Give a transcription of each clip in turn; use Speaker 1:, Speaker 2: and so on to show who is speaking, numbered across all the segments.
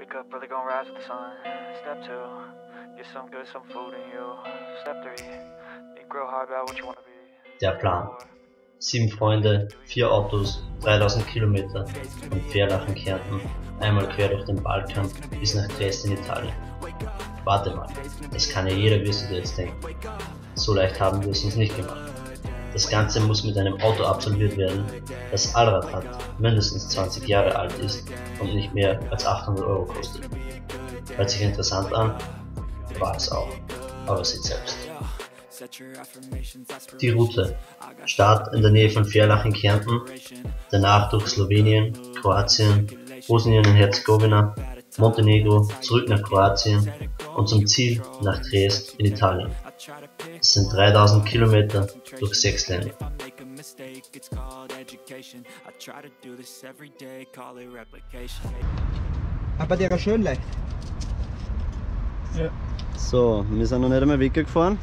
Speaker 1: Wake up, really gonna rise with the sun. Step 2, get some good, some food in you. Step 3, think real hard about what you wanna be.
Speaker 2: Der Plan. 7 Freunde, 4 Autos, 3000 Kilometer von Fährlach in Kärnten, einmal quer durch den Balkan bis nach Dresden in Italien. Warte mal, das kann ja jeder, wirst du dir jetzt denken. So leicht haben wir es uns nicht gemacht. Das Ganze muss mit einem Auto absolviert werden, das Allrad hat, mindestens 20 Jahre alt ist und nicht mehr als 800 € kostet. Hört sich interessant an, war es auch, aber seht selbst. Die Route. Start in der Nähe von Fährlach in Kärnten, danach durch Slowenien, Kroatien, Bosnien und Herzegowina, Montenegro, zurück nach Kroatien und zum Ziel nach Dresden in Italien. Es sind 3000 Kilometer durch 6 Länder.
Speaker 3: Aber der ist schön leicht.
Speaker 4: Ja. So, wir sind noch nicht einmal weggefahren.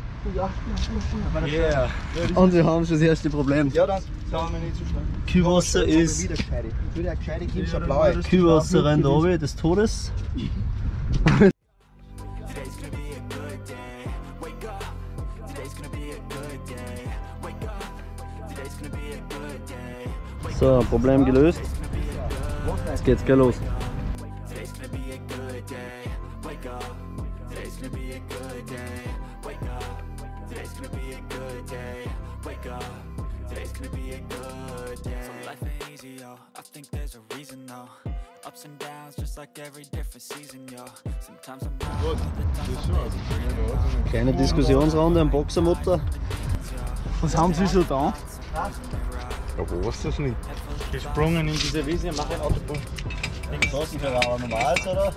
Speaker 3: Yeah.
Speaker 4: Und wir haben schon das erste Problem.
Speaker 3: Ja, dann sind wir nicht so schnell.
Speaker 4: Kühlwasser ist. Kühlwasser rennt runter des Todes. So, Problem gelöst. Jetzt geht's gleich los. Kleine Diskussionsrunde am Boxermutter.
Speaker 3: Was haben Sie so da?
Speaker 5: Aber was das nicht?
Speaker 3: Gesprungen in diese Wiese, mach ein Autobahn.
Speaker 4: Nichts Außenfahrer normal, oder?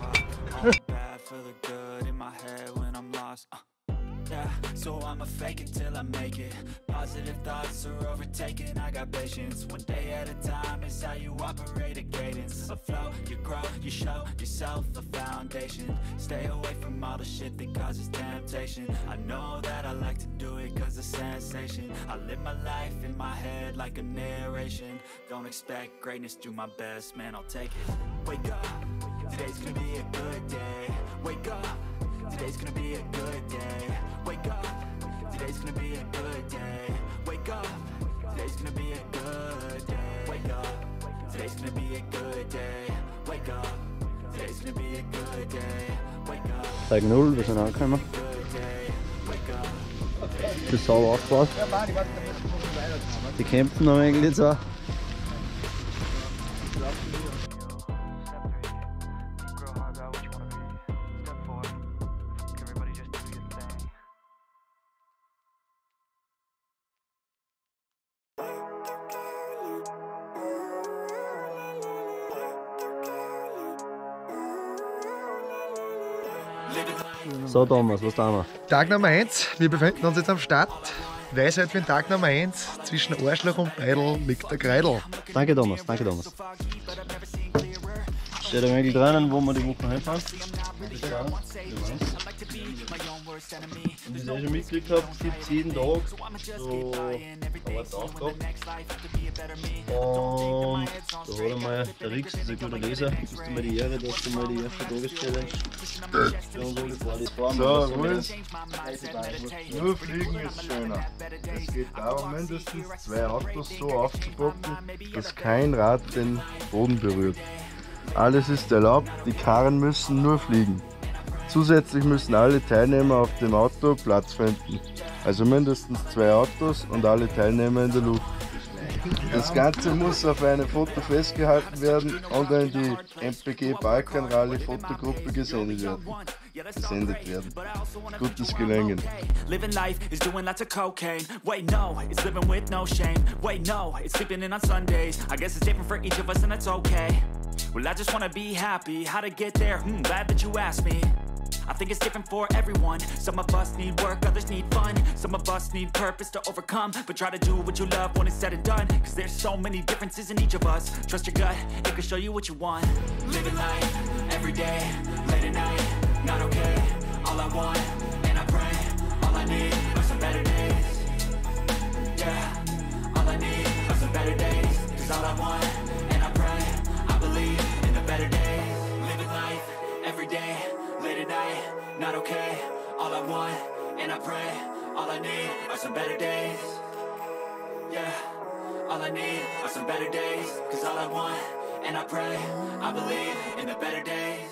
Speaker 1: So I'ma fake it till I make it. Positive thoughts are overtaken. I got patience. One day at a time is how you operate a cadence. A flow, you grow, you show yourself a foundation. Stay away from all the shit that causes temptation. I know that I like to do it cause it's sensation. I live my life in my head like a narration. Don't expect greatness, do my best, man, I'll take it. Wake up, today's gonna be a good day. Wake up, today's gonna be a good day. Wake up, today's gonna be a good day. Wake up, today's gonna be a good day. Wake up, today's gonna be a good day. Wake up, today's gonna be a good day. Wake up.
Speaker 4: Tag 0, wir sind angekommen. Das ist sauber aufgebaut. Die kämpfen haben eigentlich jetzt auch. So Thomas, was tun wir?
Speaker 5: Tag Nummer 1, wir befinden uns jetzt am Start. Weisheit für den Tag Nummer 1, zwischen Arschloch und Teil liegt der Kreidel.
Speaker 4: Danke Thomas, danke Thomas. Steht ein wenig drinnen, wo wir die Woche hinfahren. Und wie ich schon mitgekriegt habe, gibt es jeden Tag so Arbeitsaufgaben. Und da hat einmal der Rix, das ist ein guter Leser, bist du mal die Ehre, dass du mal die erste Tageschallenge für uns alle fahren.
Speaker 5: So, Ruhes. Nur fliegen ist schöner. Es geht darum, mindestens 2 Autos so aufzubocken, dass kein Rad den Boden berührt. Alles ist erlaubt, die Karren müssen nur fliegen. Zusätzlich müssen alle Teilnehmer auf dem Auto Platz finden. Also mindestens 2 Autos und alle Teilnehmer in der Luft. Das Ganze muss auf einem Foto festgehalten werden und in die MPG Balkan Rallye Fotogruppe gesendet werden. Gutes Gelingen.
Speaker 1: Living life is doing lots of cocaine. Wait, no, it's living with no shame. Wait, no, it's sleeping in on Sundays. I guess it's different for each of us and that's okay. Well, I just wanna be happy. How to get there? Glad that you asked me. I think it's different for everyone. Some of us need work, others need fun. Some of us need purpose to overcome. But try to do what you love when it's said and done. Cause there's so many differences in each of us. Trust your gut, it can show you what you want. Living life, every day, late at night, not okay. All I want, and I pray, all I need are some better days. Yeah, all I need are some better days. Cause all I want, and I pray, I believe in the better days. Living life, better days. Yeah, all I need are some better days. Cause all I want, and I pray, I believe in the better days.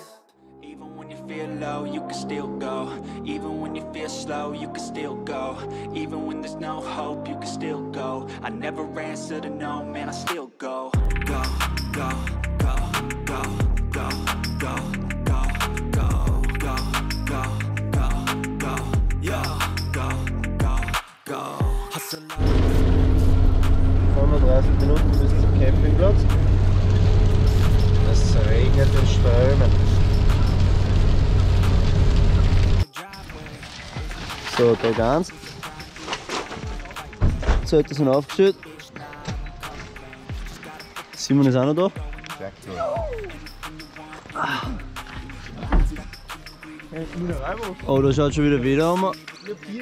Speaker 1: Even when you feel low, you can still go. Even when you feel slow, you can still go. Even when there's no hope, you can still go. I never answer to no, man, I still go. Go, go, go, go, go, go, go, go, go, go, go, go, yo, go, go, go. Hustle.
Speaker 5: 35 Minuten bis zum Campingplatz. Es regnet in Strömen. So, Tag 1. Zelte sind aufgestellt. Simon ist auch noch da. Oh, da schaut schon wieder Wetter an.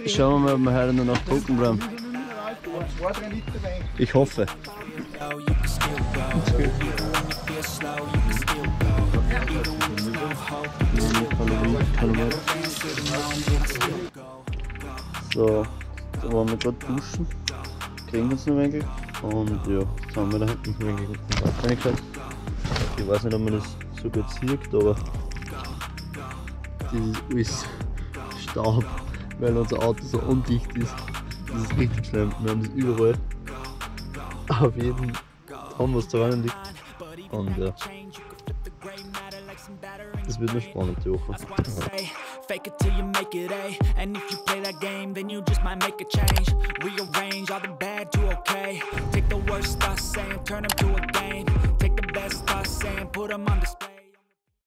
Speaker 5: Schauen wir mal, ob wir heute noch trocken bleiben. Ich hoffe. So, da waren wir gerade duschen, kriegen uns noch ein wenig und ja, jetzt haben wir da hinten ein wenig guten Wasser reingekriegt. Ich weiß nicht, ob man das so gut sieht, aber das ist alles Staub, weil unser Auto so undicht ist. Das ist richtig schlimm, wir haben das überall. Auf jeden Raum, was da rein liegt. Und ja, das wird noch spannend die Woche.
Speaker 1: Fake it till you make it A. And if you play that game, then you just might make a change. Rearrange all the bad to okay. Take the worst thoughts saying, turn them to a game. Take the best thoughts saying, put them on display.